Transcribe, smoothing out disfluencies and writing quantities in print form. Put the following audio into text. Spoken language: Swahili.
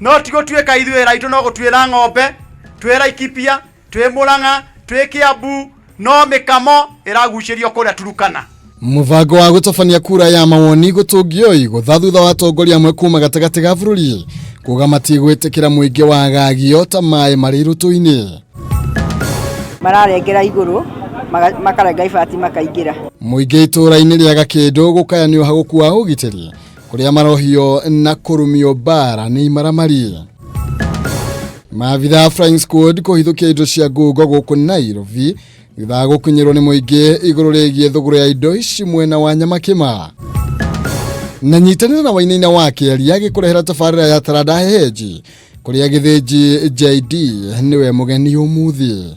no tigo tweka ithuira itu no gutwira ng'ombe twi Laikipia twi Murang'a twi Kiambu no mikamo iragucirio kuria Turukana. Muvango wa gutofania kura ya mawoni gutungio igutha thutha wa atongoria amwe kuma gatagati ga bururi kuga matigwitikira muingi wa gagio ta mai mari rutu-ini mararengera iguru makarenga ibati makaingira. Muingi itura-ini ria Gakindu gukayanio hagukua ugitiri kuria marohio na kurumio bara ni maramari. Maabitha Flying Squad kuhithukia indo cia ngungo guku Nairobi thutha gukinyirwo ni muingi iguru rigie thuguru ya indo ici mwena wa Nyamakima. Na nyitanira na wainaina wake aliage kurehera tafarira ya Tarada Heji kuria githinji JD niwe mugeni umuthi.